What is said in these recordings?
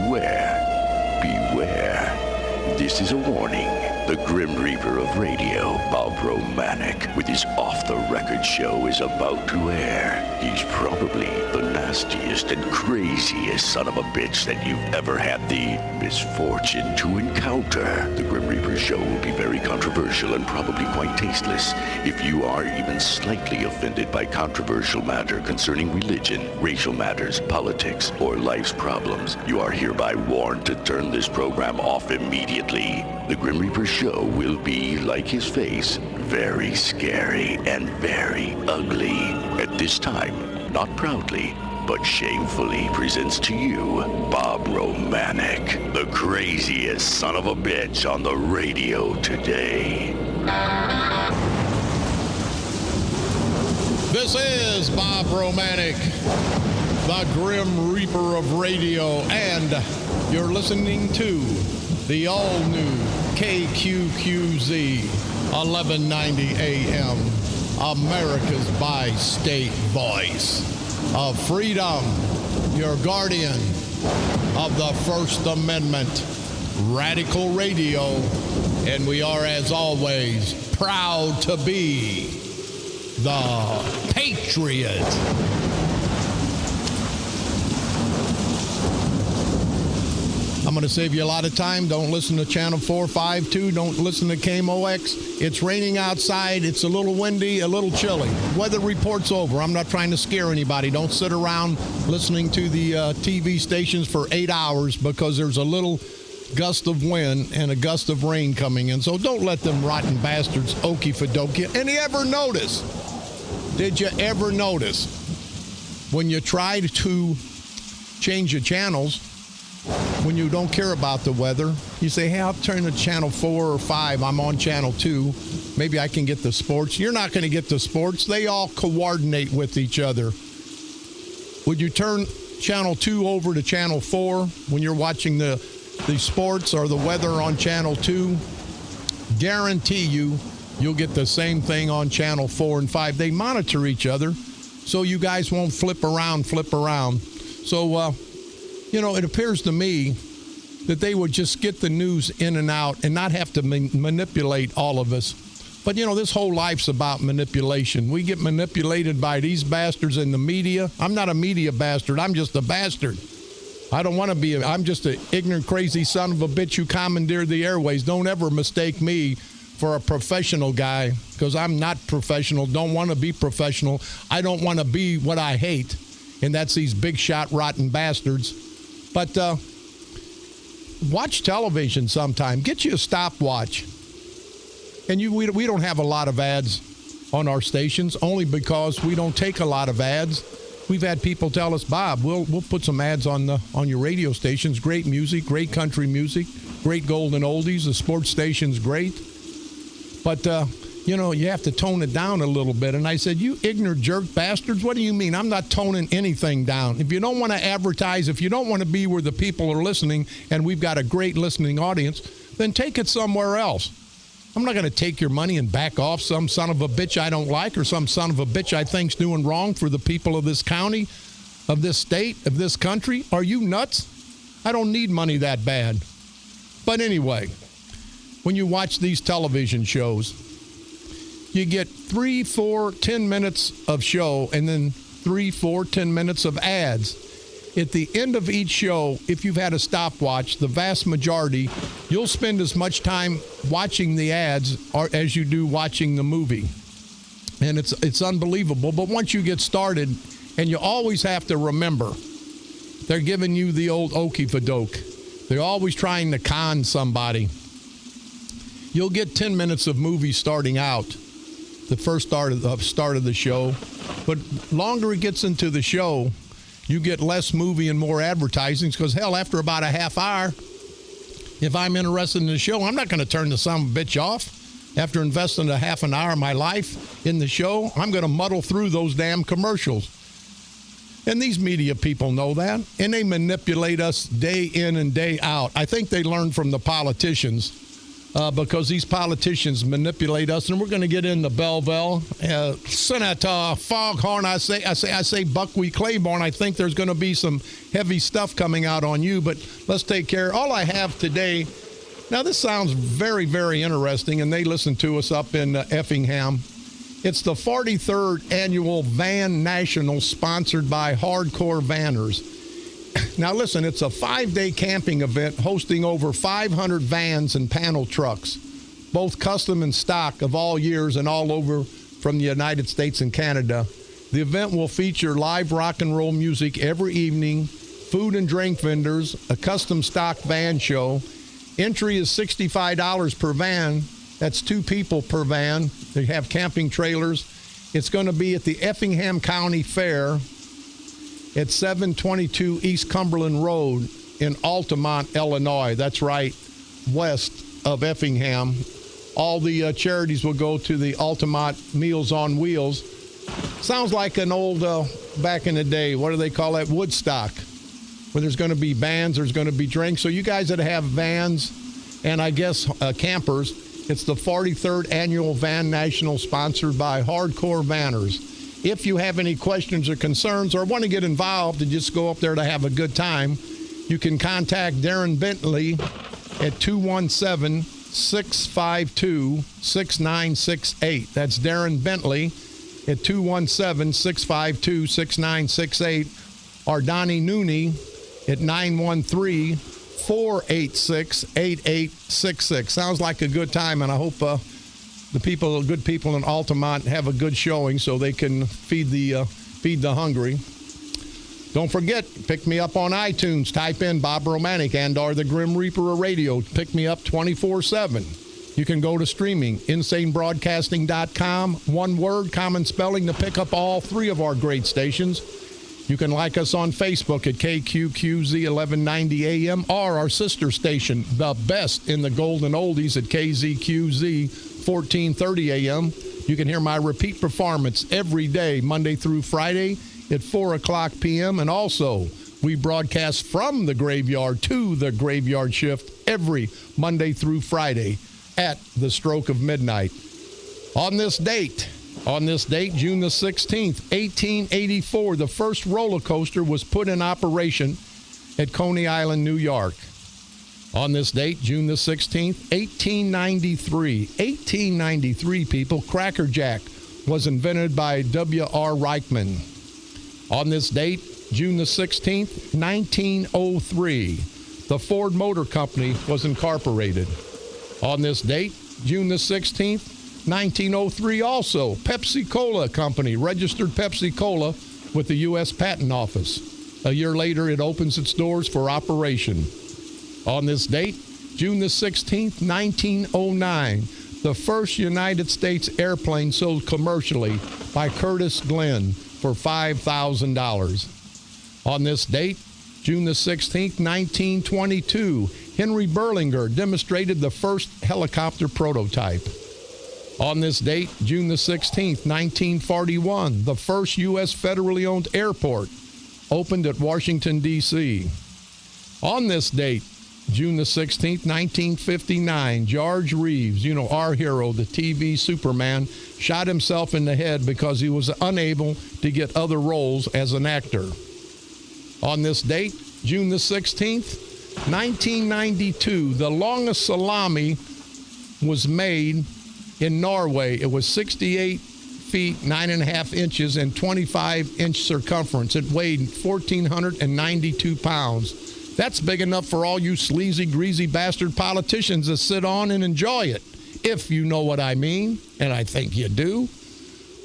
beware, beware. This is a warning. The Grim Reaper of radio, Bob Romanik, with his off-the-record show is about to air. He's probably the nastiest and craziest son of a bitch that you've ever had the misfortune to encounter. The Grim Reaper show will be very controversial and probably quite tasteless. If you are even slightly offended by controversial matter concerning religion, racial matters, politics, or life's problems, you are hereby warned to turn this program off immediately. The Grim Reaper show will be, like his face, very scary and very ugly. At this time, not proudly, but shamefully presents to you Bob Romanik, the craziest son of a bitch on the radio today. This is Bob Romanik, the Grim Reaper of radio, and you're listening to the all-new KQQZ 1190 AM, America's bi-state voice of freedom, your guardian of the First Amendment, Radical Radio, and we are, as always, proud to be the Patriot. I'm going to save you a lot of time. Don't listen to Channel 452. Don't listen to KMOX. It's raining outside. It's a little windy, a little chilly. Weather report's over. I'm not trying to scare anybody. Don't sit around listening to the TV stations for 8 hours because there's a little gust of wind and a gust of rain coming in. So don't let them rotten bastards okey-fadokie. And did you ever notice when you try to change the channels, when you don't care about the weather, you say, hey, I'll turn to Channel 4 or 5. I'm on Channel 2. Maybe I can get the sports. You're not going to get the sports. They all coordinate with each other. Would you turn Channel 2 over to Channel 4 when you're watching the sports or the weather on Channel 2? Guarantee you'll get the same thing on Channel 4 and 5. They monitor each other so you guys won't flip around. So, it appears to me that they would just get the news in and out and not have to manipulate all of us. But, this whole life's about manipulation. We get manipulated by these bastards in the media. I'm not a media bastard. I'm just a bastard. I don't want to be. I'm just an ignorant, crazy son of a bitch who commandeered the airways. Don't ever mistake me for a professional guy, because I'm not professional. Don't want to be professional. I don't want to be what I hate, and that's these big shot, rotten bastards. But watch television sometime. Get you a stopwatch. And we don't have a lot of ads on our stations, only because we don't take a lot of ads. We've had people tell us, Bob, we'll put some ads on your radio stations. Great music, great country music, great golden oldies. The sports station's great. But, you have to tone it down a little bit. And I said, you ignorant jerk bastards, what do you mean? I'm not toning anything down. If you don't want to advertise, if you don't want to be where the people are listening, and we've got a great listening audience, then take it somewhere else. I'm not going to take your money and back off some son of a bitch I don't like, or some son of a bitch I think's doing wrong for the people of this county, of this state, of this country. Are you nuts? I don't need money that bad. But anyway, when you watch these television shows, you get 3, 4, 10 minutes of show and then 3, 4, 10 minutes of ads. At the end of each show, if you've had a stopwatch, the vast majority, you'll spend as much time watching the ads as you do watching the movie. And it's unbelievable. But once you get started, and you always have to remember, they're giving you the old okey-fadoke. They're always trying to con somebody. You'll get 10 minutes of movie starting out, the first start of the show. But longer it gets into the show, you get less movie and more advertising, because, hell, after about a half hour, if I'm interested in the show, I'm not going to turn the son of a bitch off. After investing a half an hour of my life in the show, I'm going to muddle through those damn commercials. And these media people know that, and they manipulate us day in and day out. I think they learned from the politicians because these politicians manipulate us. And we're going to get into Belleville. Senator Foghorn, I say Buckwheat Claiborne. I think there's going to be some heavy stuff coming out on you, but let's take care. All I have today, now this sounds very, very interesting, and they listen to us up in Effingham. It's the 43rd annual Van National, sponsored by Hardcore Vanners. Now, listen, it's a 5-day camping event hosting over 500 vans and panel trucks, both custom and stock of all years and all over from the United States and Canada. The event will feature live rock and roll music every evening, food and drink vendors, a custom stock van show. Entry is $65 per van. That's 2 people per van. They have camping trailers. It's going to be at the Effingham County Fair at 722 East Cumberland Road in Altamont, Illinois. That's right, west of Effingham. All the charities will go to the Altamont Meals on Wheels. Sounds like an old, back in the day, what do they call that? Woodstock, where there's going to be bands, there's going to be drinks. So you guys that have vans and I guess campers, it's the 43rd annual Van National, sponsored by Hardcore Vanners. If you have any questions or concerns or want to get involved and just go up there to have a good time, you can contact Darren Bentley at 217-652-6968. That's Darren Bentley at 217-652-6968. Or Donnie Nooney at 913-486-8866. Sounds like a good time, and I hope the good people in Altamont have a good showing so they can feed the hungry. Don't forget, pick me up on iTunes. Type in Bob Romanik and or the Grim Reaper of Radio. Pick me up 24/7. You can go to streaming, insanebroadcasting.com. One word, common spelling, to pick up all 3 of our great stations. You can like us on Facebook at KQQZ 1190 AM, or our sister station, the best in the golden oldies, at KZQZ 1430 AM. You can hear my repeat performance every day, Monday through Friday at 4 o'clock p.m. And also, we broadcast from the graveyard to the graveyard shift every Monday through Friday at the stroke of midnight. On this date, June the 16th, 1884, the first roller coaster was put in operation at Coney Island, New York. On this date, June the 16th, 1893, people, Cracker Jack was invented by W.R. Reichman. On this date, June the 16th, 1903, the Ford Motor Company was incorporated. On this date, June the 16th, 1903 also, Pepsi-Cola Company registered Pepsi-Cola with the U.S. Patent Office. A year later, it opens its doors for operation. On this date, June the 16th, 1909, the first United States airplane sold commercially by Curtis Glenn for $5,000. On this date, June the 16th, 1922, Henry Berlinger demonstrated the first helicopter prototype. On this date, June the 16th, 1941, the first U.S. federally owned airport opened at Washington, D.C. On this date, June the 16th, 1959, George Reeves, our hero, the TV Superman, shot himself in the head because he was unable to get other roles as an actor. On this date, June the 16th, 1992, the longest salami was made in Norway. It was 68 feet, 9.5 inches, and 25-inch circumference. It weighed 1,492 pounds. That's big enough for all you sleazy, greasy bastard politicians to sit on and enjoy it, if you know what I mean, and I think you do.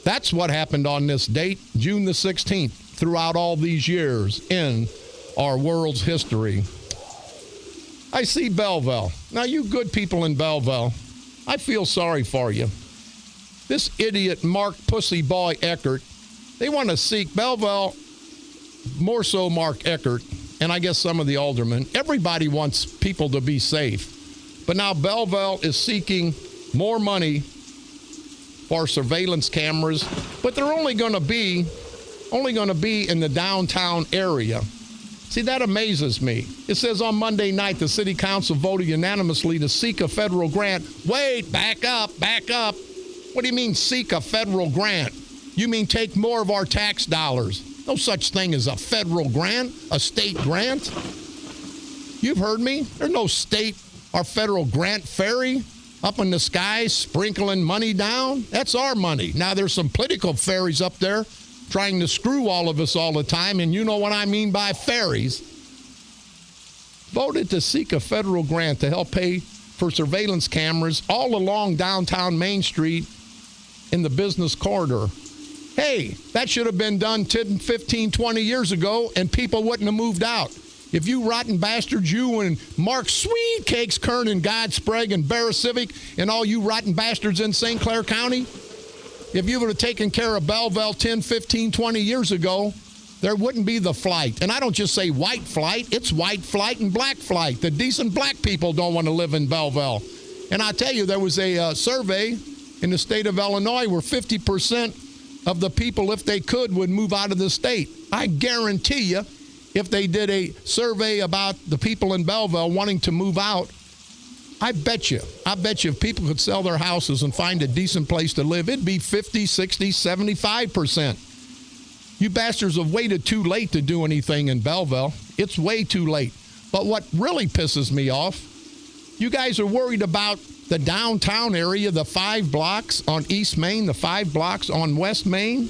That's what happened on this date, June the 16th, throughout all these years in our world's history. I see Belleville. Now, you good people in Belleville, I feel sorry for you. This idiot Mark Pussy Boy Eckert, they want to seek Belleville, more so Mark Eckert, and I guess some of the aldermen. Everybody wants people to be safe. But now Belleville is seeking more money for surveillance cameras, but they're only going to be in the downtown area. See, that amazes me. It says on Monday night, the city council voted unanimously to seek a federal grant. Wait, back up. What do you mean seek a federal grant? You mean take more of our tax dollars. No such thing as a federal grant, a state grant. You've heard me. There's no state or federal grant fairy up in the sky sprinkling money down. That's our money. Now, there's some political fairies up there trying to screw all of us all the time, and you know what I mean by fairies. Voted to seek a federal grant to help pay for surveillance cameras all along downtown Main Street in the business corridor. Hey, that should have been done 10, 15, 20 years ago, and people wouldn't have moved out. If you rotten bastards, you and Mark Sweet Cakes, Kern and God Sprague and Barra Civic, and all you rotten bastards in St. Clair County, if you would have taken care of Belleville 10, 15, 20 years ago, there wouldn't be the flight. And I don't just say white flight, it's white flight and black flight. The decent black people don't want to live in Belleville. And I tell you, there was a survey in the state of Illinois where 50% of the people, if they could, would move out of the state. I guarantee you, if they did a survey about the people in Belleville wanting to move out, I bet you if people could sell their houses and find a decent place to live, it'd be 50, 60, 75%. You bastards have waited too late to do anything in Belleville. It's way too late. But what really pisses me off, you guys are worried about the downtown area, the 5 blocks on East Main, the 5 blocks on West Main.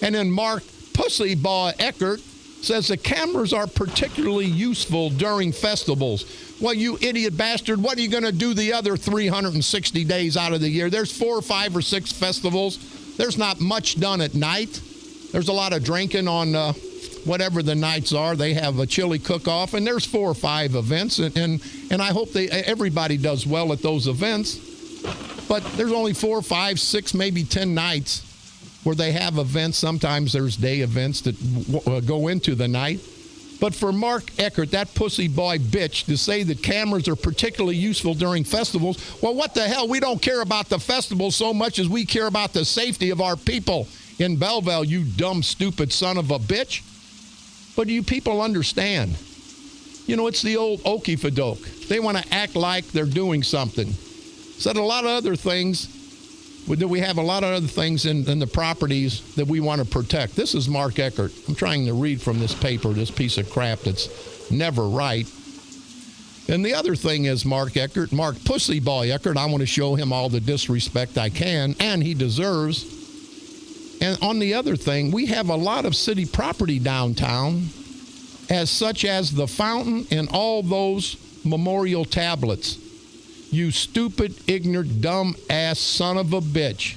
And then Mark Pussyboy Eckert says the cameras are particularly useful during festivals. Well, you idiot bastard, what are you going to do the other 360 days out of the year? There's 4 or 5 or 6 festivals. There's not much done at night. There's a lot of drinking on whatever the nights are. They have a chili cook-off, and there's 4 or 5 events, and I hope everybody does well at those events. But there's only 4, 5, 6, maybe 10 nights where they have events. Sometimes there's day events that go into the night. But for Mark Eckert, that pussy boy bitch, to say that cameras are particularly useful during festivals, well, what the hell? We don't care about the festivals so much as we care about the safety of our people in Belleville, you dumb, stupid son of a bitch. But do you people understand? You know, it's the old okey-fadoke. They want to act like they're doing something. Said a lot of other things. We have a lot of other things in the properties that we want to protect. This is Mark Eckert. I'm trying to read from this paper, this piece of crap that's never right. And the other thing is Mark Pussyboy Eckert, I want to show him all the disrespect I can, and he deserves. And on the other thing, we have a lot of city property downtown, as such as the fountain and all those memorial tablets. You stupid, ignorant, dumb-ass son of a bitch.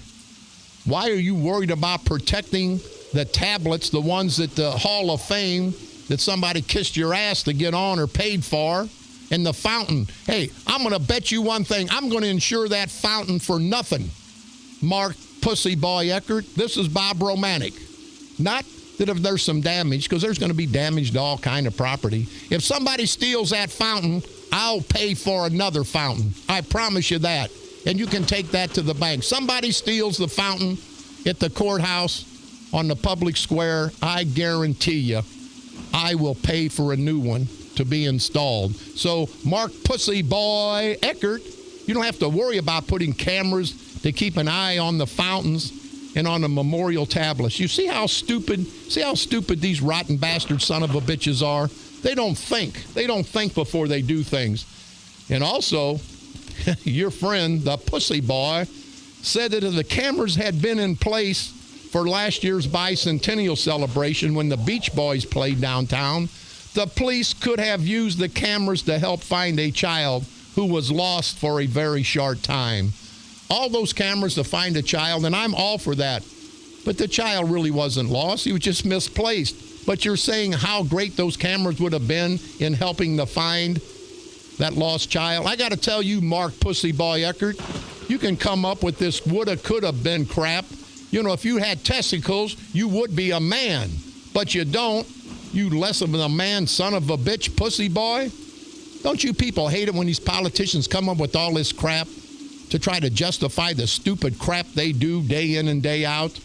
Why are you worried about protecting the tablets, the ones at the Hall of Fame that somebody kissed your ass to get on or paid for, and the fountain? Hey, I'm going to bet you one thing. I'm going to insure that fountain for nothing. Mark Pussyboy Eckert, this is Bob Romanik. Not that if there's some damage, because there's going to be damage to all kind of property. If somebody steals that fountain, I'll pay for another fountain. I promise you that. And you can take that to the bank. Somebody steals the fountain at the courthouse on the public square, I guarantee you, I will pay for a new one to be installed. So, Mark Pussyboy Eckert, you don't have to worry about putting cameras to keep an eye on the fountains and on the memorial tablets. You see how stupid these rotten bastard son of a bitches are? They don't think. They don't think before they do things. And also, your friend, the pussy boy, said that if the cameras had been in place for last year's bicentennial celebration when the Beach Boys played downtown, the police could have used the cameras to help find a child who was lost for a very short time. All those cameras to find a child, and I'm all for that. But the child really wasn't lost. He was just misplaced. But you're saying how great those cameras would have been in helping to find that lost child. I got to tell you, Mark Pussyboy Eckert, you can come up with this woulda, coulda been crap. You know, if you had testicles, you would be a man. But you don't. You less of a man, son of a bitch, pussy boy. Don't you people hate it when these politicians come up with all this crap to try to justify the stupid crap they do day in and day out?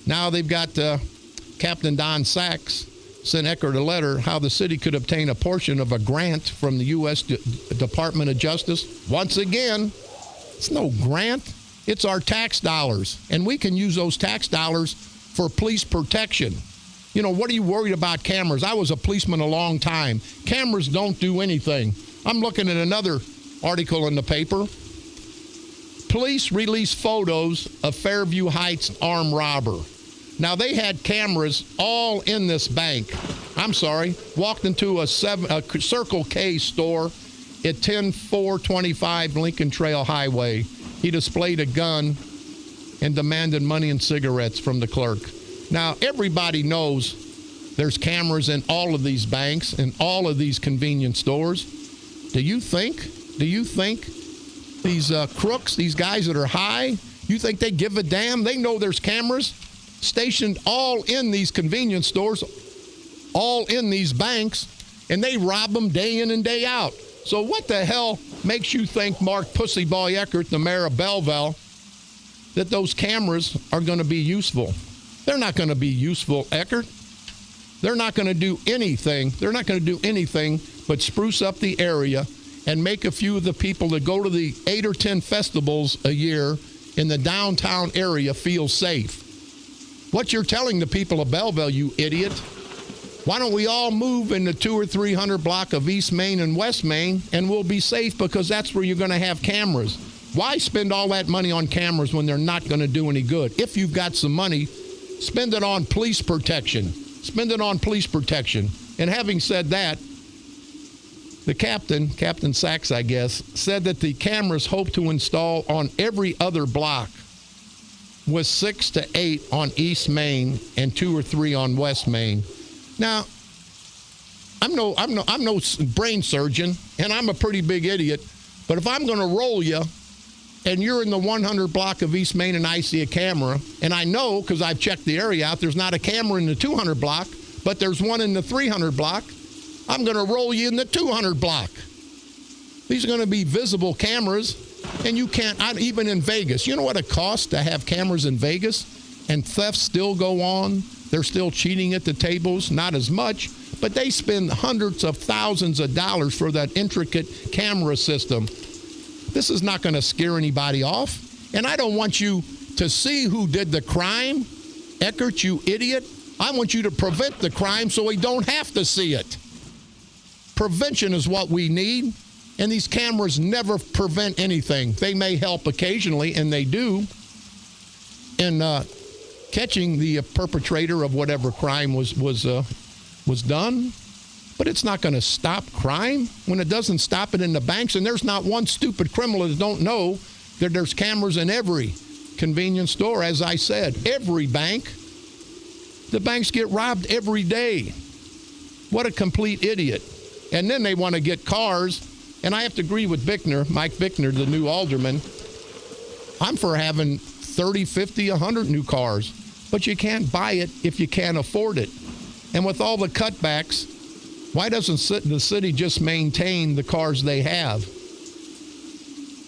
Now they've got Captain Don Sachs sent Eckert a letter how the city could obtain a portion of a grant from the U.S. Department of Justice. Once again, it's no grant. It's our tax dollars, and we can use those tax dollars for police protection. You know, what are you worried about cameras? I was a policeman a long time. Cameras don't do anything. I'm looking at another article in the paper. Police release photos of Fairview Heights armed robber. Now, they had cameras all in this bank. I'm sorry, walked into a Circle K store at 10425 Lincoln Trail Highway. He displayed a gun and demanded money and cigarettes from the clerk. Now, everybody knows there's cameras in all of these banks and all of these convenience stores. Do you think these crooks, these guys that are high, you think they give a damn? They know there's cameras stationed all in these convenience stores, all in these banks, and they rob them day in and day out. So what the hell makes you think, Mark Pussyboy Eckert, the mayor of Belleville, that those cameras are going to be useful? They're not going to be useful, Eckert. They're not going to do anything. They're not going to do anything but spruce up the area and make a few of the people that go to the 8 or 10 festivals a year in the downtown area feel safe. What you're telling the people of Belleville, you idiot, why don't we all move in the 200 or 300 block of East Main and West Main, and we'll be safe because that's where you're going to have cameras. Why spend all that money on cameras when they're not going to do any good? If you've got some money, spend it on police protection. Spend it on police protection. And having said that, the Captain Sachs, I guess, said that the cameras hope to install on every other block, with 6 to 8 on East Main and 2 or 3 on West Main. Now, I'm no brain surgeon, and I'm a pretty big idiot, but if I'm going to roll you and you're in the 100 block of East Main and I see a camera, and I know because I've checked the area out, there's not a camera in the 200 block, but there's one in the 300 block, I'm going to roll you in the 200 block. These are going to be visible cameras, and you can't, even in Vegas, you know what it costs to have cameras in Vegas? And thefts still go on. They're still cheating at the tables, not as much, but they spend hundreds of thousands of dollars for that intricate camera system. This is not going to scare anybody off. And I don't want you to see who did the crime. Eckert, you idiot. I want you to prevent the crime so we don't have to see it. Prevention is what we need. And these cameras never prevent anything. They may help occasionally, and they do, in catching the perpetrator of whatever crime was done. But it's not going to stop crime when it doesn't stop it in the banks. And there's not one stupid criminal that don't know that there's cameras in every convenience store. As I said, every bank. The banks get robbed every day. What a complete idiot. And then they want to get cars. And I have to agree with Bickner, Mike Bickner, the new alderman. I'm for having 30, 50, 100 new cars. But you can't buy it if you can't afford it. And with all the cutbacks, why doesn't the city just maintain the cars they have?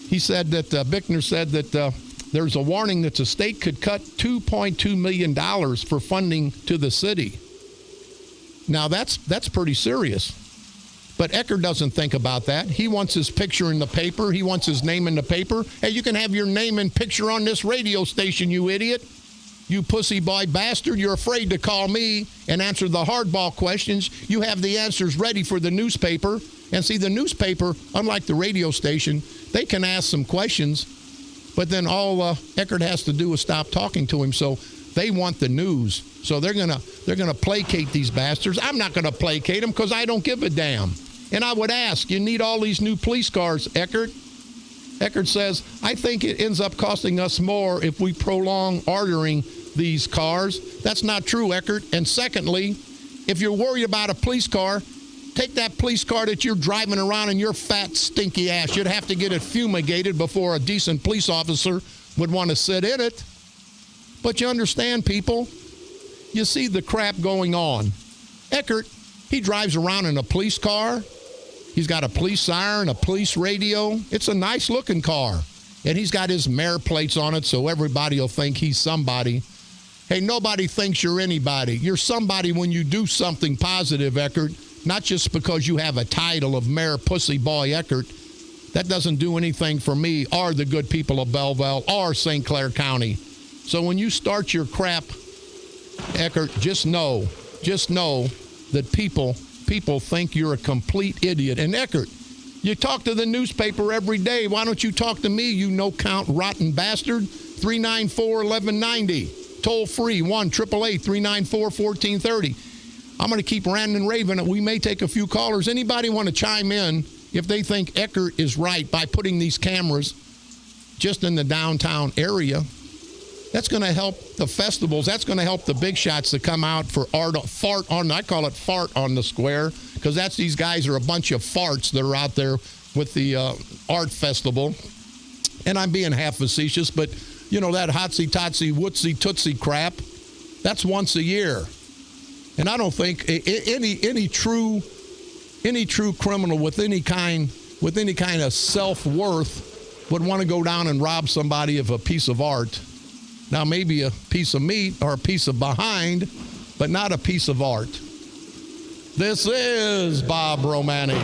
He said that, Bickner said that there's a warning that the state could cut $2.2 million for funding to the city. Now, that's pretty serious. But Eckert doesn't think about that. He wants his picture in the paper. He wants his name in the paper. Hey, you can have your name and picture on this radio station, you idiot. You pussy boy bastard. You're afraid to call me and answer the hardball questions. You have the answers ready for the newspaper. And see, the newspaper, unlike the radio station, they can ask some questions, but then all Eckert has to do is stop talking to him. So they want the news. So they're gonna placate these bastards. I'm not gonna placate them because I don't give a damn. And I would ask, you need all these new police cars, Eckert? Eckert says, I think it ends up costing us more if we prolong ordering these cars. That's not true, Eckert. And secondly, if you're worried about a police car, take that police car that you're driving around in your fat, stinky ass. You'd have to get it fumigated before a decent police officer would want to sit in it. But you understand, people, you see the crap going on. Eckert, he drives around in a police car. He's got a police siren, a police radio. It's a nice-looking car. And he's got his mayor plates on it, so everybody will think he's somebody. Hey, nobody thinks you're anybody. You're somebody when you do something positive, Eckert, not just because you have a title of Mayor Pussy Boy Eckert. That doesn't do anything for me or the good people of Belleville or St. Clair County. So when you start your crap, Eckert, just know that people think you're a complete idiot. And Eckert, you talk to the newspaper every day. Why don't you talk to me, you no-count rotten bastard? 394-1190. Toll free, 1-888-394-1430. I'm going to keep ranting and raving. We may take a few callers. Anybody want to chime in if they think Eckert is right by putting these cameras just in the downtown area? That's going to help the festivals. That's going to help the big shots that come out for I call it fart on the square, because these guys are a bunch of farts that are out there with the art festival. And I'm being half facetious, but you know, that hotsy-totsy, wootsy-tootsie crap, that's once a year. And I don't think any true criminal with any kind of self-worth would want to go down and rob somebody of a piece of art. Now, maybe a piece of meat or a piece of behind, but not a piece of art. This is Bob Romanik.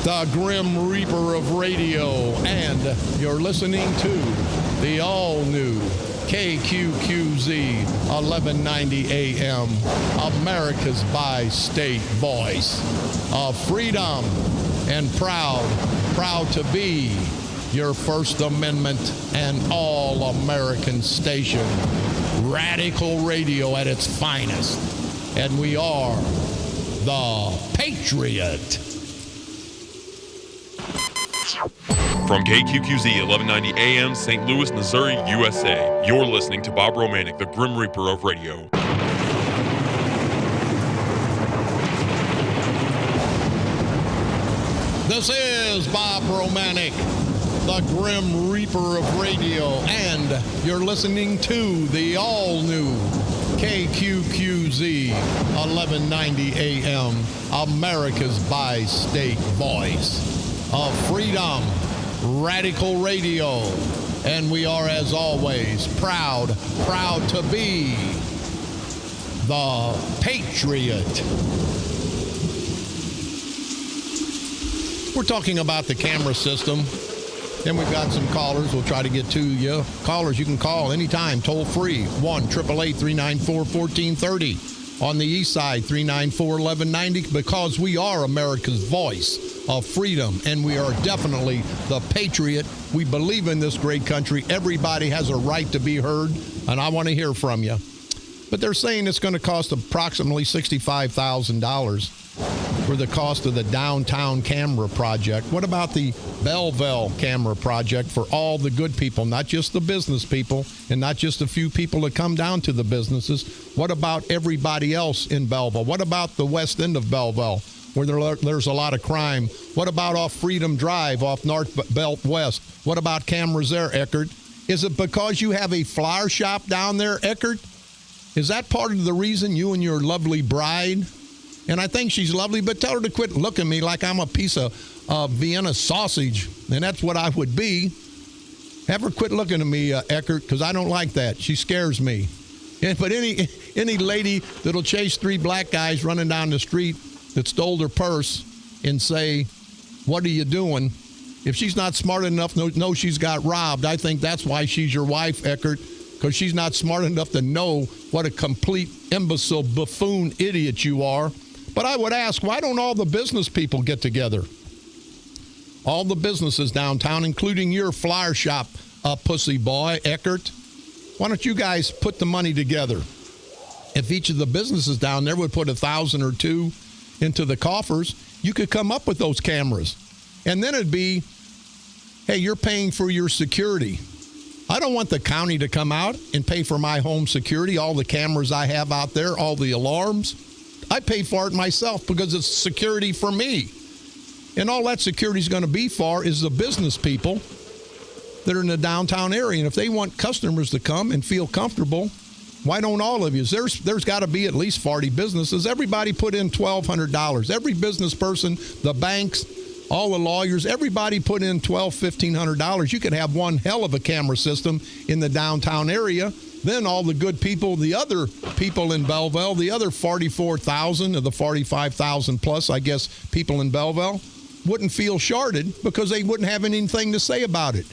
The Grim Reaper of radio, and you're listening to the all-new KQQZ 1190 AM, America's bi-state voice of freedom, and proud to be your First Amendment and all-American station, Radical Radio at its finest. And we are the Patriot. From KQQZ 1190 AM, St. Louis, Missouri, USA, you're listening to Bob Romanik, the Grim Reaper of radio. This is Bob Romanik, the Grim Reaper of radio, and you're listening to the all-new KQQZ 1190 AM, America's bi-state voice of freedom, Radical Radio. And we are, as always, proud to be the Patriot. We're talking about the camera system. Then we've got some callers. We'll try to get to you. Callers, you can call anytime, toll free, 1-888-394-1430. On the east side, 394-1190, because we are America's voice of freedom, and we are definitely the Patriot. We believe in this great country. Everybody has a right to be heard, and I want to hear from you. But they're saying it's going to cost approximately $65,000 for the cost of the downtown camera project. What about the Belleville camera project for all the good people, not just the business people and not just a few people that come down to the businesses? What about everybody else in Belleville? What about the west end of Belleville, where there's a lot of crime? What about off Freedom Drive, off North Belt West? What about cameras there, Eckert? Is it because you have a flower shop down there, Eckert? Is that part of the reason you and your lovely bride? And I think she's lovely, but tell her to quit looking at me like I'm a piece of Vienna sausage, and that's what I would be. Have her quit looking at me, Eckert, because I don't like that. She scares me. But any lady that'll chase three black guys running down the street that stole their purse and say, "What are you doing?" If she's not smart enough to know she's got robbed, I think that's why she's your wife, Eckert, because she's not smart enough to know what a complete imbecile, buffoon idiot you are. But I would ask, why don't all the business people get together? All the businesses downtown, including your flower shop, pussy boy, Eckert. Why don't you guys put the money together? If each of the businesses down there would put $1,000 or $2,000 into the coffers, you could come up with those cameras. And then it'd be, hey, you're paying for your security. I don't want the county to come out and pay for my home security, all the cameras I have out there, all the alarms. I pay for it myself because it's security for me. And all that security is going to be for is the business people that are in the downtown area. And if they want customers to come and feel comfortable, why don't all of you? There's got to be at least 40 businesses. Everybody put in $1,200. Every business person, the banks, all the lawyers, everybody put in $1,200-$1,500. You could have one hell of a camera system in the downtown area. Then all the good people, the other people in Belleville, the other 44,000 of the 45,000 plus, I guess, people in Belleville, wouldn't feel shorted because they wouldn't have anything to say about it.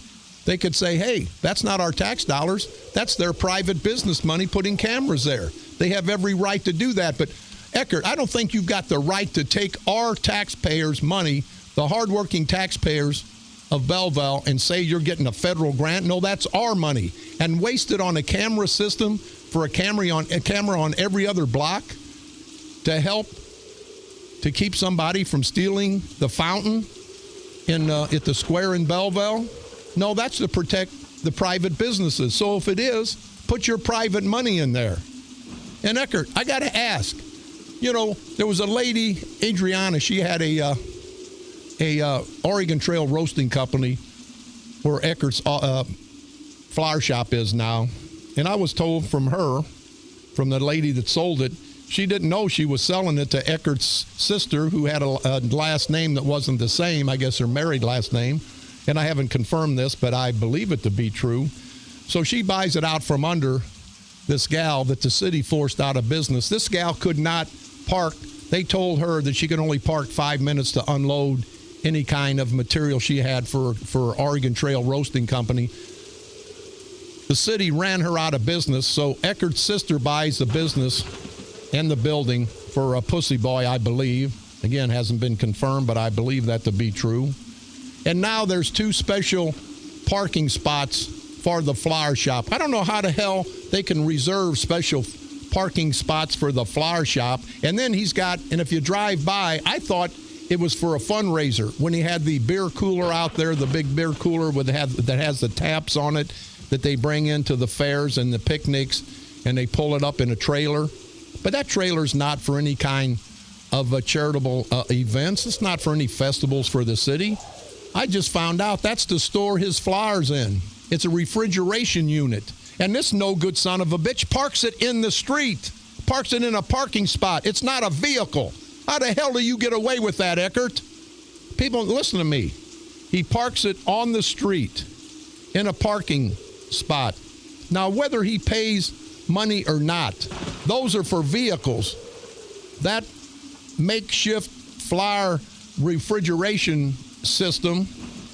They could say, hey, that's not our tax dollars. That's their private business money putting cameras there. They have every right to do that. But, Eckert, I don't think you've got the right to take our taxpayers' money, the hardworking taxpayers of Belleville, and say you're getting a federal grant. No, that's our money. And waste it on a camera system for a camera on every other block to help to keep somebody from stealing the fountain at the square in Belleville. No, that's to protect the private businesses. So if it is, put your private money in there. And Eckert, I got to ask, there was a lady, Adriana, she had a Oregon Trail roasting company where Eckert's flower shop is now. And I was told from the lady that sold it, she didn't know she was selling it to Eckert's sister, who had a last name that wasn't the same, I guess her married last name. And I haven't confirmed this, but I believe it to be true. So she buys it out from under this gal that the city forced out of business. This gal could not park. They told her that she could only park 5 minutes to unload any kind of material she had for Oregon Trail Roasting Company. The city ran her out of business, so Eckert's sister buys the business and the building for a pussy boy, I believe. Again, hasn't been confirmed, but I believe that to be true. And now there's 2 special parking spots for the flower shop. I don't know how the hell they can reserve special parking spots for the flower shop. And then and if you drive by, I thought it was for a fundraiser when he had the beer cooler out there, the big beer cooler that has the taps on it that they bring into the fairs and the picnics, and they pull it up in a trailer. But that trailer's not for any kind of charitable events. It's not for any festivals for the city. I just found out that's to store his flowers in. It's a refrigeration unit. And this no-good son of a bitch parks it in the street, parks it in a parking spot. It's not a vehicle. How the hell do you get away with that, Eckert? People, listen to me. He parks it on the street in a parking spot. Now, whether he pays money or not, those are for vehicles. That makeshift flower refrigeration system,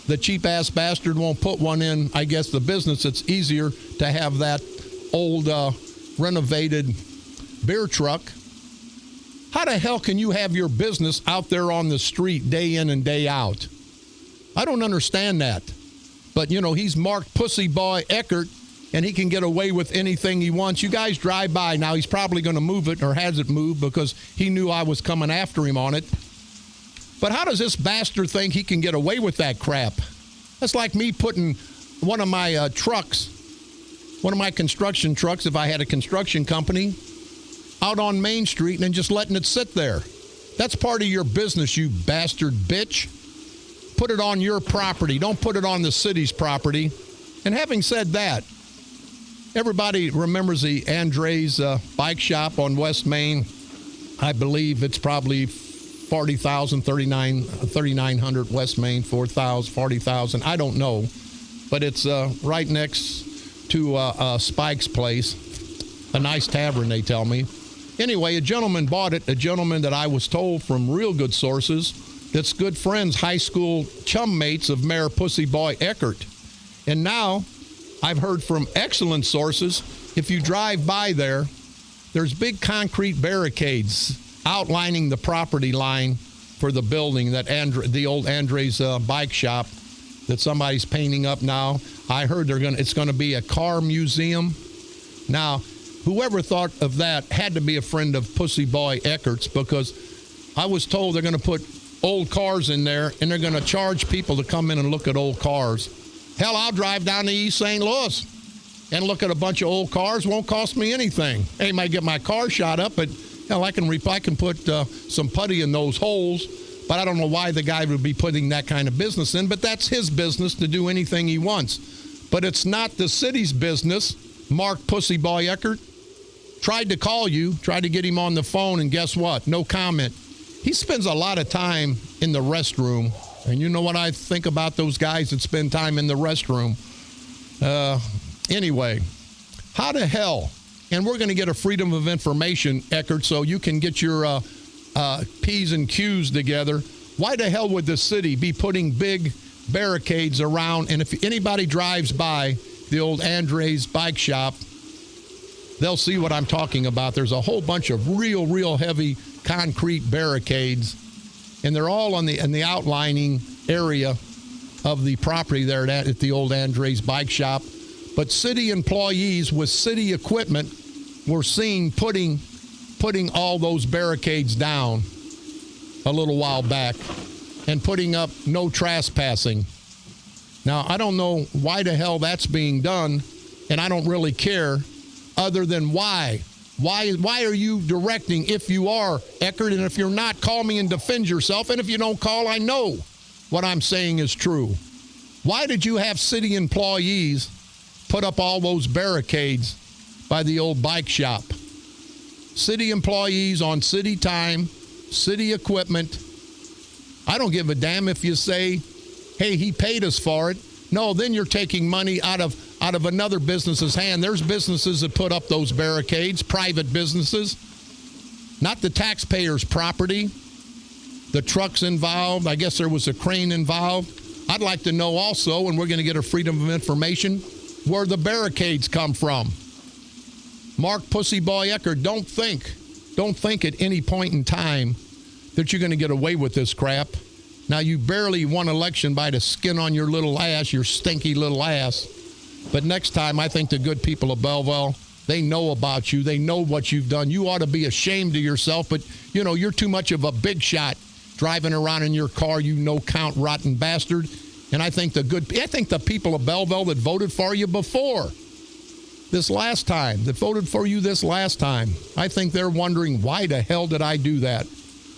the cheap-ass bastard won't put one in, I guess, the business. It's easier to have that old renovated beer truck. How the hell can you have your business out there on the street day in and day out? I don't understand that. But, he's Mark Pussy Boy Eckert, and he can get away with anything he wants. You guys drive by. Now, he's probably going to move it or has it moved because he knew I was coming after him on it. But how does this bastard think he can get away with that crap? That's like me putting one of my construction trucks, if I had a construction company, out on Main Street and then just letting it sit there. That's part of your business, you bastard bitch. Put it on your property. Don't put it on the city's property. And having said that, everybody remembers the Andre's bike shop on West Main. I believe it's probably 3900 West Main, 4,000, 40,000. I don't know. But it's right next to Spike's place. A nice tavern, they tell me. Anyway, a gentleman bought it, a gentleman that I was told from real good sources that's good friends, high school chum mates of Mayor Pussy Boy Eckert. And now I've heard from excellent sources, if you drive by there, there's big concrete barricades outlining the property line for the building, that the old Andre's bike shop that somebody's painting up now. I heard it's going to be a car museum. Now, whoever thought of that had to be a friend of Pussy Boy Eckert's, because I was told they're going to put old cars in there and they're going to charge people to come in and look at old cars. Hell, I'll drive down to East St. Louis and look at a bunch of old cars. Won't cost me anything. Hey, might get my car shot up, but hell, I can put some putty in those holes. But I don't know why the guy would be putting that kind of business in. But that's his business to do anything he wants. But it's not the city's business. Mark Pussy Boy Eckert tried to call you, tried to get him on the phone, and guess what? No comment. He spends a lot of time in the restroom And you know what I think about those guys that spend time in the restroom. Anyway, how the hell, and we're going to get a freedom of information, Eckert, so you can get your P's and Q's together. Why the hell would the city be putting big barricades around? And if anybody drives by the old Andre's bike shop, they'll see what I'm talking about. There's a whole bunch of real heavy concrete barricades, and they're all in the outlining area of the property there at the old Andre's bike shop. But city employees with city equipment were seen putting all those barricades down a little while back and putting up no trespassing. Now, I don't know why the hell that's being done, and I don't really care, other than why. Why are you directing, if you are, Eckert, and if you're not, call me and defend yourself, and if you don't call, I know what I'm saying is true. Why did you have city employees put up all those barricades by the old bike shop? City employees on city time, city equipment. I don't give a damn if you say, hey, he paid us for it. No, then you're taking money out of another business's hand. There's businesses that put up those barricades, private businesses, not the taxpayers' property. The trucks involved, I guess there was a crane involved. I'd like to know also, and we're going to get a freedom of information, where the barricades come from. Mark Pussyboy Eckert, don't think at any point in time that you're going to get away with this crap. Now, you barely won election by the skin on your little ass, your stinky little ass. But next time, I think the good people of Belleville, they know about you. They know what you've done. You ought to be ashamed of yourself, but, you know, you're too much of a big shot driving around in your car, you no-count rotten bastard. And I think the people of Belleville that voted for you before this last time, that voted for you this last time, I think they're wondering, why the hell did I do that?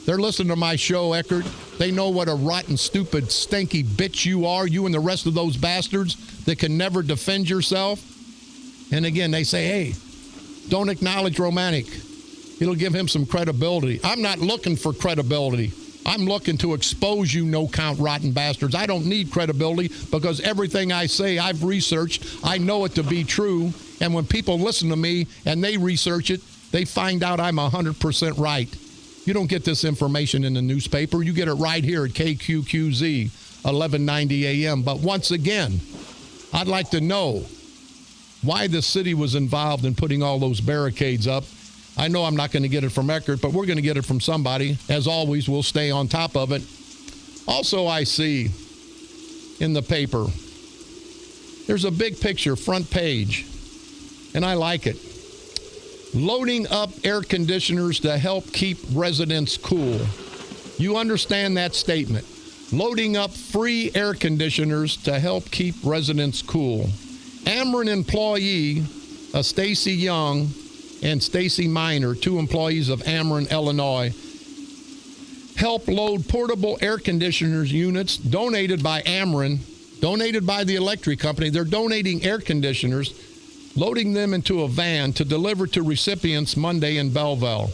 They're listening to my show, Eckert. They know what a rotten, stupid, stinky bitch you are, you and the rest of those bastards that can never defend yourself. And again, they say, hey, don't acknowledge Romanik. It'll give him some credibility. I'm not looking for credibility. I'm looking to expose you no-count rotten bastards. I don't need credibility because everything I say I've researched. I know it to be true. And when people listen to me and they research it, they find out I'm 100% right. You don't get this information in the newspaper. You get it right here at KQQZ, 1190 AM. But once again, I'd like to know why the city was involved in putting all those barricades up. I know I'm not going to get it from Eckert, but we're going to get it from somebody. As always, we'll stay on top of it. Also, I see in the paper, there's a big picture, front page, and I like it. Loading up air conditioners to help keep residents cool. You understand that statement. Loading up free air conditioners to help keep residents cool. Ameren employee, Stacy Young, and Stacy Miner, two employees of Ameren, Illinois, help load portable air conditioners units donated by Ameren, donated by the electric company. They're donating air conditioners, loading them into a van to deliver to recipients Monday in Belleville.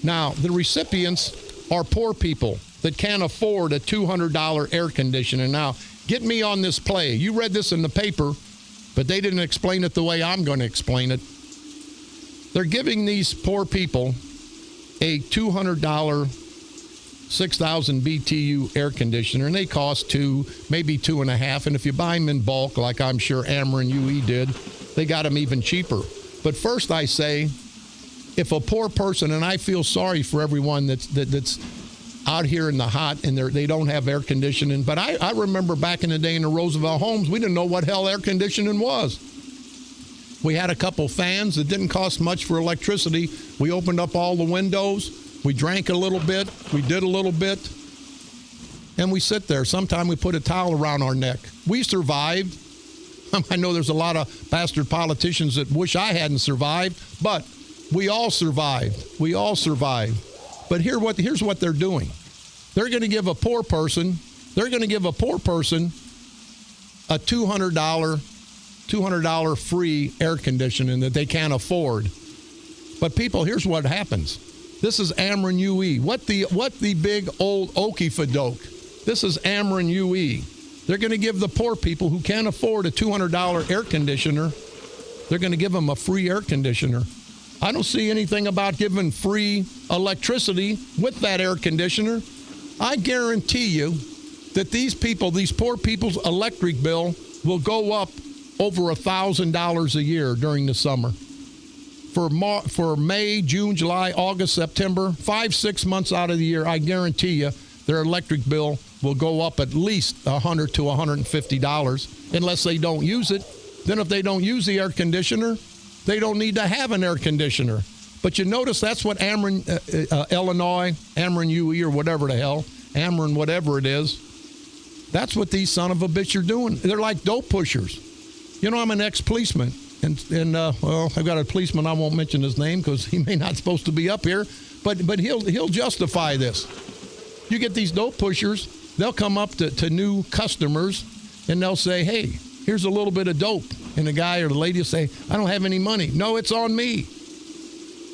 Now, the recipients are poor people that can't afford a $200 air conditioner. Now, get me on this play. You read this in the paper, but they didn't explain it the way I'm going to explain it. They're giving these poor people a $200 6,000 BTU air conditioner, and they cost maybe $2.5. And if you buy them in bulk, like I'm sure Ameren UE did, they got them even cheaper. But first I say, if a poor person, and I feel sorry for everyone that's out here in the hot and they don't have air conditioning, but I remember back in the day in the Roosevelt homes, we didn't know what hell air conditioning was. We had a couple fans that didn't cost much for electricity. We opened up all the windows. We drank a little bit. We did a little bit. And we sit there. Sometimes we put a towel around our neck. We survived. I know there's a lot of bastard politicians that wish I hadn't survived, but we all survived. We all survived. But here's what they're doing. They're going to give a poor person a $200 free air conditioning that they can't afford. But people, here's what happens. This is Ameren UE. What the big old okey-fadoke This is Ameren UE. They're going to give the poor people who can't afford a $200 air conditioner, they're going to give them a free air conditioner. I don't see anything about giving free electricity with that air conditioner. I guarantee you that these poor people's electric bill will go up over $1,000 a year during the summer. For May, June, July, August, September, 5-6 months out of the year, I guarantee you their electric bill will go up at least $100 to $150 unless they don't use it. Then if they don't use the air conditioner, they don't need to have an air conditioner. But you notice that's what Ameren, Illinois, Ameren UE or whatever the hell, Ameren whatever it is, that's what these son of a bitch are doing. They're like dope pushers. You know, I'm an ex-policeman. And well, I've got a policeman, I won't mention his name because he may not supposed to be up here, but he'll justify this. You get these dope pushers, they'll come up to new customers and they'll say, hey, here's a little bit of dope. And the guy or the lady will say, I don't have any money. No, it's on me.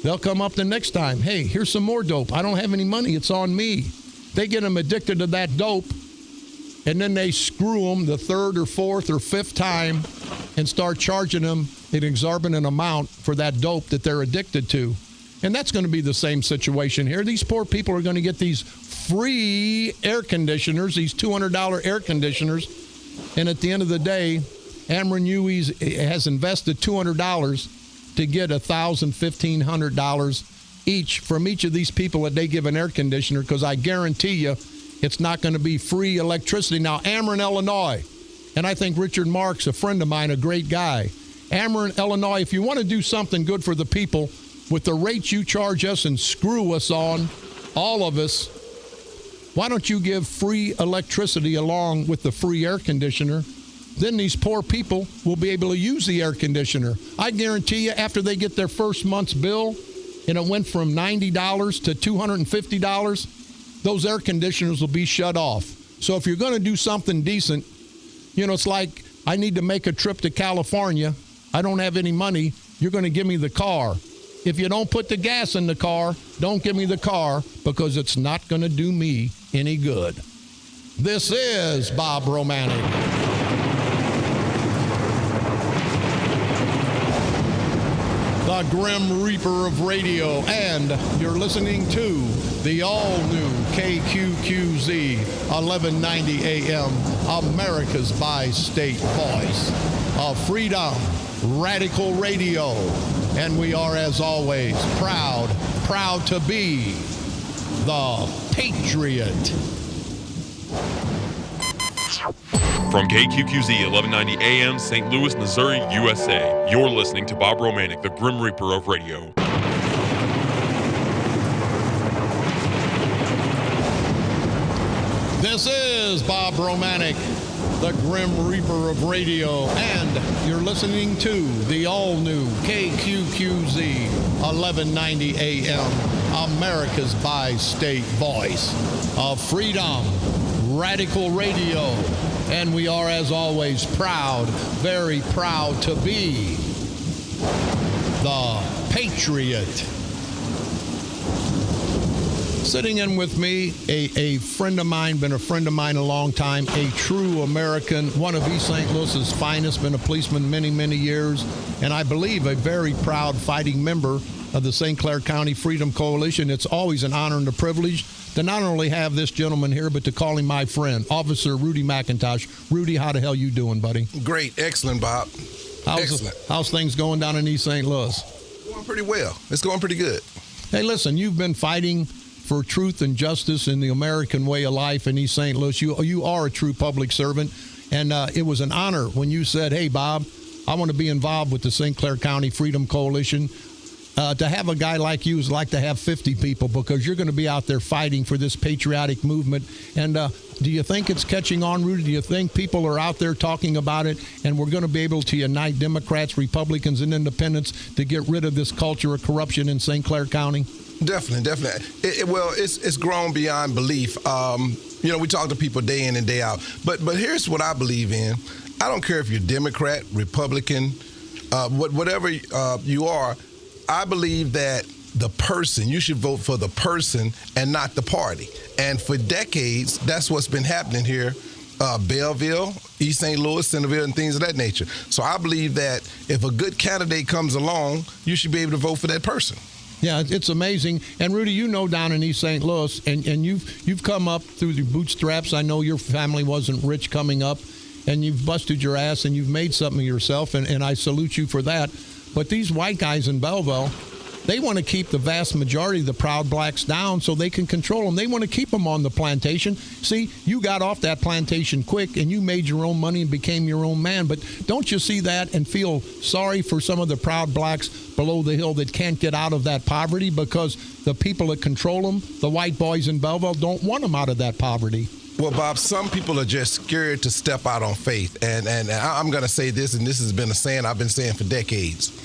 They'll come up the next time. Hey, here's some more dope. I don't have any money. It's on me. They get them addicted to that dope, and then they screw them the third or fourth or fifth time and start charging them an exorbitant amount for that dope that they're addicted to. And that's going to be the same situation here. These poor people are going to get these free air conditioners, these $200 air conditioners, and at the end of the day, Ameren UE has invested $200 to get $1,000, $1,500 each from each of these people that they give an air conditioner, because I guarantee you it's not going to be free electricity. Now, Ameren, Illinois, and I think Richard Mark's a friend of mine, a great guy. Ameren, Illinois, if you want to do something good for the people with the rates you charge us and screw us on, all of us, why don't you give free electricity along with the free air conditioner? Then these poor people will be able to use the air conditioner. I guarantee you after they get their first month's bill and it went from $90 to $250, those air conditioners will be shut off. So if you're going to do something decent, you know, it's like I need to make a trip to California. I don't have any money. You're going to give me the car. If you don't put the gas in the car, don't give me the car because it's not going to do me any good. This is Bob Romanik. The Grim Reaper of radio, and you're listening to the all-new KQQZ 1190 AM, America's bi-state voice of freedom, radical radio. And we are, as always, proud to be the Patriot. From KQQZ 1190 AM, St. Louis, Missouri, USA, you're listening to Bob Romanik, the Grim Reaper of radio. This is Bob Romanik, the Grim Reaper of radio, and you're listening to the all-new KQQZ 1190 AM, America's bi-state voice of freedom, radical radio. And we are, as always, very proud to be the Patriot. Sitting in with me, a friend of mine, been a friend of mine a long time, a true American, one of East St. Louis's finest, been a policeman many, many years, and I believe a very proud fighting member of the St. Clair County Freedom Coalition. It's always an honor and a privilege to not only have this gentleman here, but to call him my friend, Officer Rudy Mcintosh. Rudy, how the hell you doing, buddy? Great. Excellent, Bob. How's things going down in East St. Louis? Going pretty well. It's going pretty good. Hey, listen, you've been fighting for truth and justice in the American way of life in East St. Louis. You are a true public servant, and it was an honor when you said, hey, Bob, I want to be involved with the St. Clair County Freedom Coalition. To have a guy like you is like to have 50 people, because you're going to be out there fighting for this patriotic movement. And do you think it's catching on, Rudy? Do you think people are out there talking about it, and we're going to be able to unite Democrats, Republicans, and independents to get rid of this culture of corruption in St. Clair County? Definitely. It's grown beyond belief. We talk to people day in and day out. But here's what I believe in. I don't care if you're Democrat, Republican, whatever you are. I believe that the person. You should vote for the person and not the party. And for decades, that's what's been happening here. Belleville, East St. Louis, Centerville, and things of that nature. So I believe that if a good candidate comes along, you should be able to vote for that person. Yeah, it's amazing. And Rudy, you know, down in East St. Louis, and you've come up through your bootstraps. I know your family wasn't rich coming up, and you've busted your ass and you've made something of yourself, and I salute you for that. But these white guys in Belleville, they want to keep the vast majority of the proud blacks down so they can control them. They want to keep them on the plantation. See, you got off that plantation quick, and you made your own money and became your own man. But don't you see that and feel sorry for some of the proud blacks below the hill that can't get out of that poverty because the people that control them, the white boys in Belleville, don't want them out of that poverty? Well, Bob, some people are just scared to step out on faith. And I'm going to say this, and this has been a saying I've been saying for decades.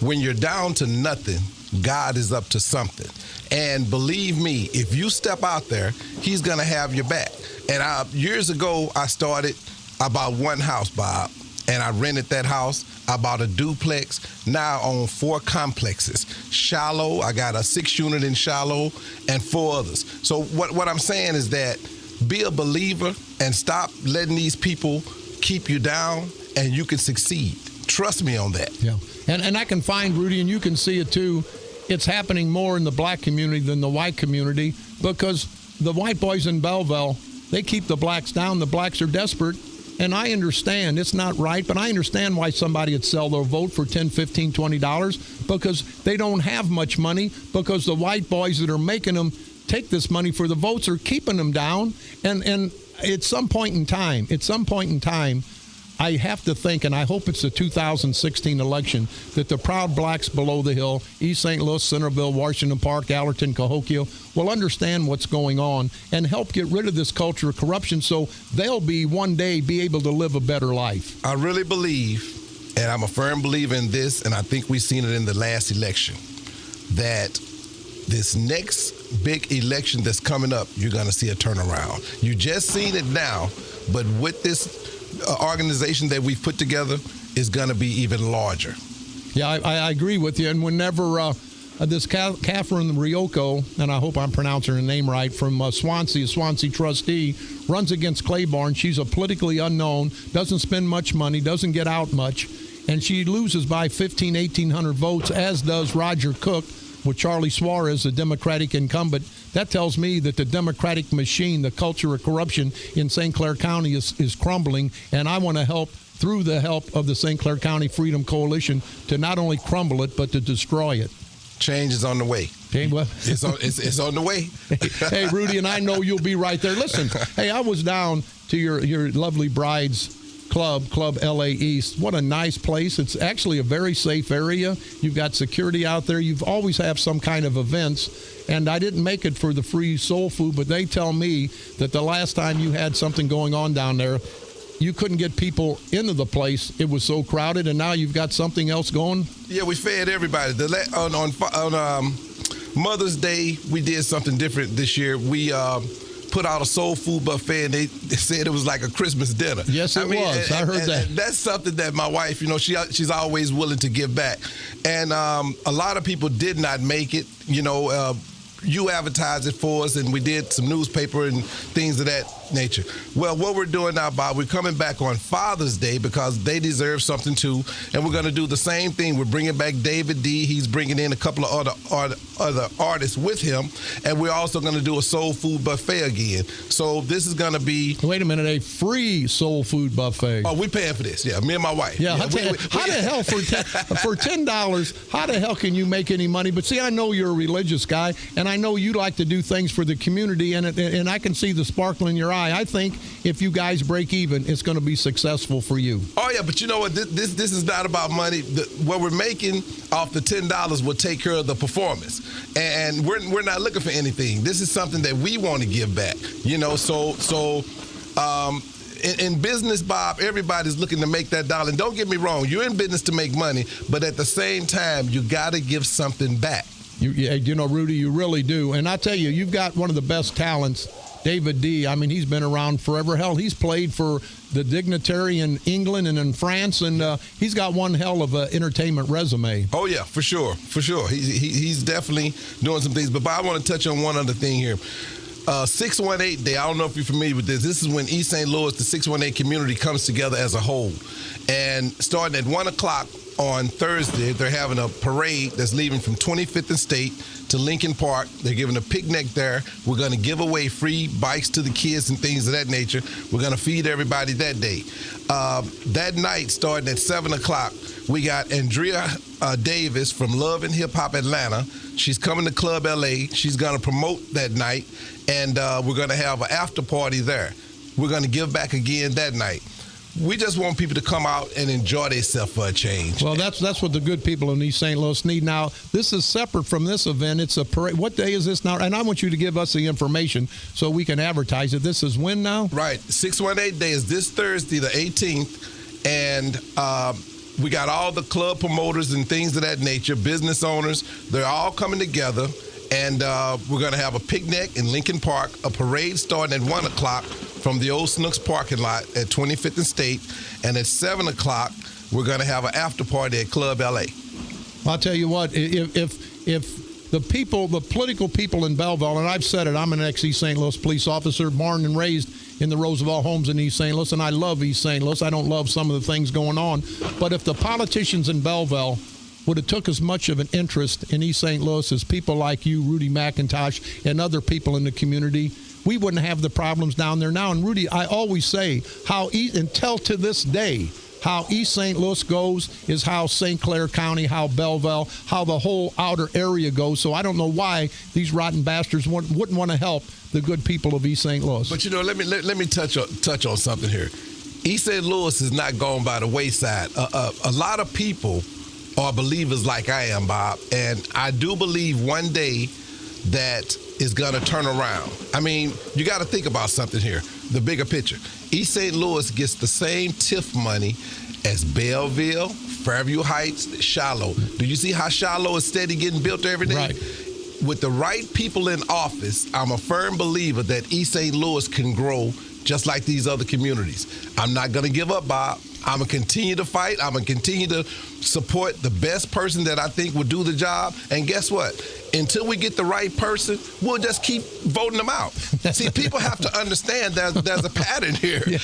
When you're down to nothing, God is up to something. And believe me, if you step out there, he's going to have your back. And years ago, I started, I bought one house, Bob, and I rented that house. I bought a duplex. Now I own 4 complexes. Shiloh, I got a 6-unit in Shiloh and 4 others. So what I'm saying is that be a believer and stop letting these people keep you down, and you can succeed. Trust me on that. Yeah. And I can find, Rudy, and you can see it too, it's happening more in the black community than the white community because the white boys in Belleville, they keep the blacks down. The blacks are desperate. And I understand it's not right, but I understand why somebody would sell their vote for $10, $15, $20 because they don't have much money because the white boys that are making them take this money for the votes are keeping them down. And at some point in time, I have to think, and I hope it's the 2016 election, that the proud blacks below the hill, East St. Louis, Centerville, Washington Park, Allerton, Cahokia, will understand what's going on and help get rid of this culture of corruption so they'll one day be able to live a better life. I really believe, and I'm a firm believer in this, and I think we've seen it in the last election, that this next big election that's coming up, you're going to see a turnaround. You just seen it now, but with this organization that we've put together is going to be even larger. Yeah, I agree with you. And whenever this Catherine Ryoko, and I hope I'm pronouncing her name right, from Swansea, a Swansea trustee, runs against Claiborne, she's a politically unknown, doesn't spend much money, doesn't get out much, and she loses by 1,800 votes, as does Roger Cook with Charlie Suarez, the Democratic incumbent. That tells me that the Democratic machine, the culture of corruption in St. Clair County is crumbling, and I want to help, through the help of the St. Clair County Freedom Coalition, to not only crumble it, but to destroy it. Change is on the way. Okay, well, it's on the way. Hey, Rudy, and I know you'll be right there. Listen, hey, I was down to your lovely bride's Club LA East. What a nice place. It's actually a very safe area. You've got security out there. You've always have some kind of events. And I didn't make it for the free soul food, but they tell me that the last time you had something going on down there, you couldn't get people into the place. It was so crowded, and now you've got something else going? Yeah, we fed everybody. On Mother's Day, we did something different this year. We put out a soul food buffet, and they said it was like a Christmas dinner. Yes, it was. I heard that. And that's something that my wife, she's always willing to give back. And a lot of people did not make it. You advertised it for us, and we did some newspaper and things of that nature. Well, what we're doing now, Bob, we're coming back on Father's Day because they deserve something too, and we're going to do the same thing. We're bringing back David D. He's bringing in a couple of other artists with him, and we're also going to do a soul food buffet again. So this is going to be... Wait a minute, a free soul food buffet. Oh, we paying for this, yeah, me and my wife. Yeah, how the hell, for $10, how the hell can you make any money? But see, I know you're a religious guy, and I know you like to do things for the community, and I can see the sparkle in your eye. I think if you guys break even, it's going to be successful for you. Oh, yeah, but you know what? This is not about money. What we're making off the $10 will take care of the performance. And we're not looking for anything. This is something that we want to give back. In business, Bob, everybody's looking to make that dollar. And don't get me wrong, you're in business to make money, but at the same time, you got to give something back. You know, Rudy, you really do. And I tell you, you've got one of the best talents, David D. I mean, he's been around forever. Hell, he's played for the Dignitary in England and in France, and he's got one hell of an entertainment resume. Oh, yeah, for sure. He's definitely doing some things. But Bob, I want to touch on one other thing here. 618 Day, I don't know if you're familiar with this. This is when East St. Louis, the 618 community, comes together as a whole. And starting at 1 o'clock on Thursday, they're having a parade that's leaving from 25th and State to Lincoln Park. They're giving a picnic there. We're going to give away free bikes to the kids and things of that nature. We're going to feed everybody that day. That night, starting at 7 o'clock, we got Andrea Davis from Love and Hip Hop Atlanta. She's coming to Club LA. She's going to promote that night, and we're going to have an after party there. We're going to give back again that night. We just want people to come out and enjoy themselves for a change. Well, that's what the good people in East St. Louis need. Now, this is separate from this event. It's a parade. What day is this now? And I want you to give us the information so we can advertise it. This is when now? Right. 618 Day is this Thursday, the 18th. And we got all the club promoters and things of that nature, business owners. They're all coming together. And we're going to have a picnic in Lincoln Park, a parade starting at 1 o'clock from the old Snooks parking lot at 25th and State. And at 7 o'clock, we're going to have an after party at Club LA. I'll tell you what, if the people, the political people in Belleville, and I've said it, I'm an ex-East St. Louis police officer, born and raised in the Roosevelt homes in East St. Louis, and I love East St. Louis. I don't love some of the things going on. But if the politicians in Belleville would have took as much of an interest in East St. Louis as people like you, Rudy Mcintosh, and other people in the community, we wouldn't have the problems down there now. And Rudy, I always say until to this day, how East St. Louis goes is how St. Clair County, how Belleville, how the whole outer area goes. So I don't know why these rotten bastards wouldn't want to help the good people of East St. Louis. But, you know, let me touch on something here. East St. Louis is not going by the wayside. A lot of people are believers like I am, Bob, and I do believe one day that is going to turn around. I mean, you got to think about something here, the bigger picture. East St. Louis gets the same TIF money as Belleville, Fairview Heights, Shiloh. Do you see how Shiloh is steady getting built every day? Right. With the right people in office, I'm a firm believer that East St. Louis can grow just like these other communities. I'm not going to give up, Bob. I'm going to continue to fight. I'm going to continue to support the best person that I think will do the job. And guess what? Until we get the right person, we'll just keep voting them out. See, people have to understand there's a pattern here. Yeah.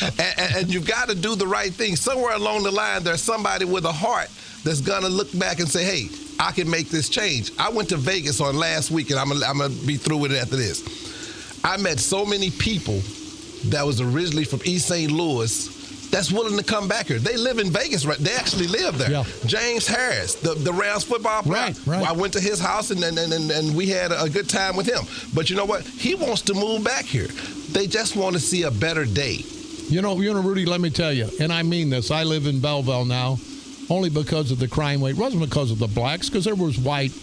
And you've got to do the right thing. Somewhere along the line, there's somebody with a heart that's going to look back and say, hey, I can make this change. I went to Vegas on last week, and I'm going to be through with it after this. I met so many people that was originally from East St. Louis that's willing to come back here. They live in Vegas, right? They actually live there. Yeah. James Harris, the Rams football player. Right. I went to his house and we had a good time with him. But you know what? He wants to move back here. They just want to see a better day. You know, Rudy, let me tell you, and I mean this, I live in Belleville now only because of the crime rate. It wasn't because of the blacks, because there was white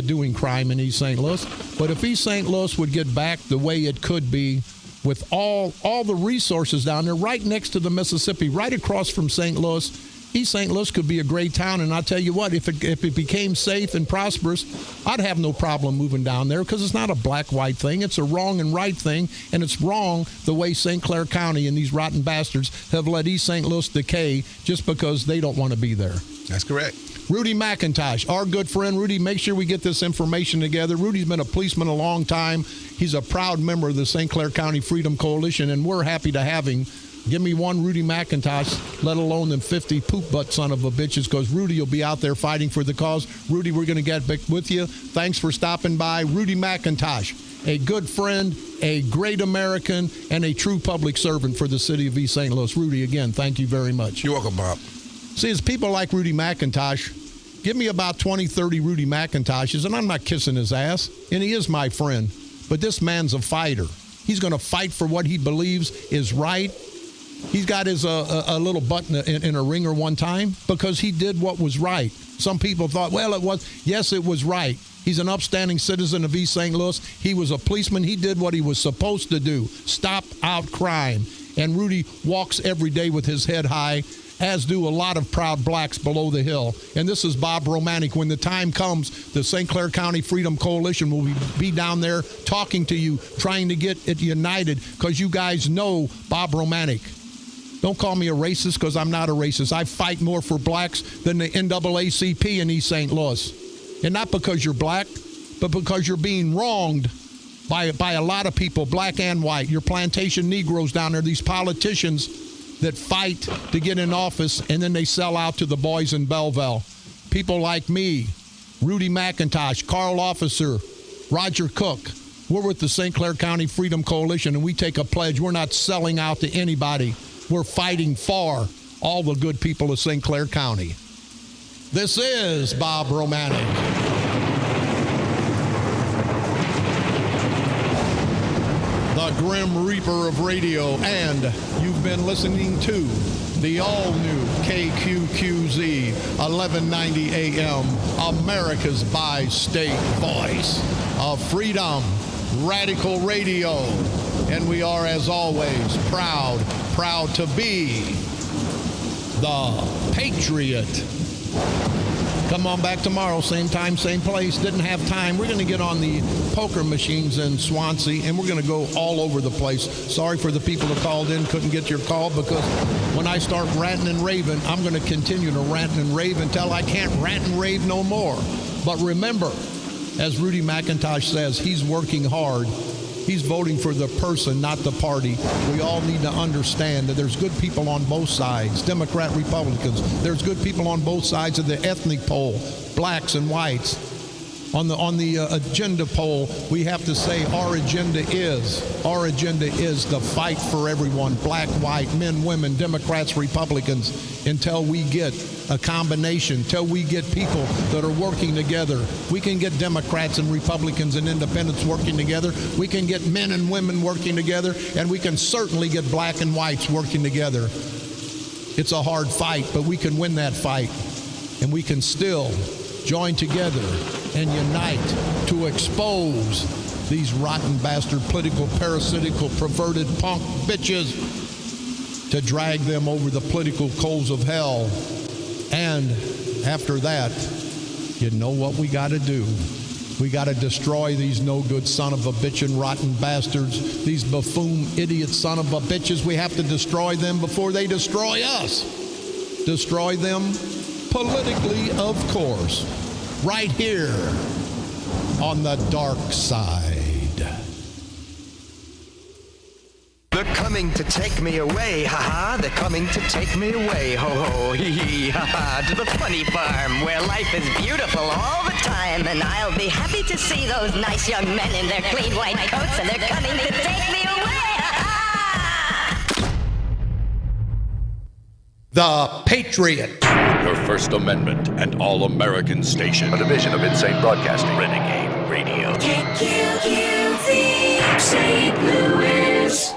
doing crime in East St. Louis. But if East St. Louis would get back the way it could be, with all the resources down there, right next to the Mississippi, right across from St. Louis, East St. Louis could be a great town. And I'll tell you what, if it became safe and prosperous, I'd have no problem moving down there, because it's not a black-white thing. It's a wrong and right thing, and it's wrong the way St. Clair County and these rotten bastards have let East St. Louis decay just because they don't want to be there. That's correct. Rudy Mcintosh, our good friend. Rudy, make sure we get this information together. Rudy's been a policeman a long time. He's a proud member of the St. Clair County Freedom Coalition, and we're happy to have him. Give me one Rudy Mcintosh, let alone them 50 poop butt son of a bitches, because Rudy will be out there fighting for the cause. Rudy, we're going to get back with you. Thanks for stopping by. Rudy Mcintosh, a good friend, a great American, and a true public servant for the city of East St. Louis. Rudy, again, thank you very much. You're welcome, Bob. See, it's people like Rudy Mcintosh. Give me about 20, 30 Rudy McIntoshes, and I'm not kissing his ass, and he is my friend. But this man's a fighter. He's going to fight for what he believes is right. He's got his a little button in a ringer one time because he did what was right. Some people thought, well, it was right. He's an upstanding citizen of East St. Louis. He was a policeman. He did what he was supposed to do, stop out crime. And Rudy walks every day with his head high. as do a lot of proud blacks below the hill. And this is Bob Romanik. When the time comes, the St. Clair County Freedom Coalition will be down there talking to you, trying to get it united, because you guys know Bob Romanik. Don't call me a racist, because I'm not a racist. I fight more for blacks than the NAACP in East St. Louis. And not because you're black, but because you're being wronged by a lot of people, black and white. Your plantation Negroes down there, these politicians that fight to get in office, and then they sell out to the boys in Belleville. People like me, Rudy Mcintosh, Carl Officer, Roger Cook. We're with the St. Clair County Freedom Coalition, and we take a pledge. We're not selling out to anybody. We're fighting for all the good people of St. Clair County. This is Bob Romanik. The Grim Reaper of radio, and you've been listening to the all-new KQQZ 1190 AM, America's bi-state voice of freedom, radical radio. And we are, as always, proud to be the Patriot. Come on back tomorrow, same time, same place. Didn't have time. We're going to get on the poker machines in Swansea, and we're going to go all over the place. Sorry for the people who called in, couldn't get your call, because when I start ranting and raving, I'm going to continue to rant and rave until I can't rant and rave no more. But remember, as Rudy Mcintosh says, he's working hard. He's voting for the person, not the party. We all need to understand that there's good people on both sides, Democrat, Republicans. There's good people on both sides of the ethnic pole, blacks and whites. On the agenda poll, we have to say our agenda is the fight for everyone, black, white, men, women, Democrats, Republicans, until we get a combination, until we get people that are working together. We can get Democrats and Republicans and independents working together. We can get men and women working together, and we can certainly get black and whites working together. It's a hard fight, but we can win that fight, and we can still join together and unite to expose these rotten bastard political, parasitical, perverted punk bitches, to drag them over the political coals of hell. And after that, you know what we got to do. We got to destroy these no-good son of a bitchin' rotten bastards, these buffoon idiot son of a bitches. We have to destroy them before they destroy us. Destroy them politically, of course, right here on the dark side. They're coming to take me away, ha-ha. They're coming to take me away, ho-ho, hee-hee, ha-ha. To the funny farm where life is beautiful all the time. And I'll be happy to see those nice young men in their clean white coats. And they're coming to take me away, ha-ha. The Patriot. Your First Amendment and All-American station. A division of Insane Broadcasting. Renegade Radio. KQQZ, St. Louis.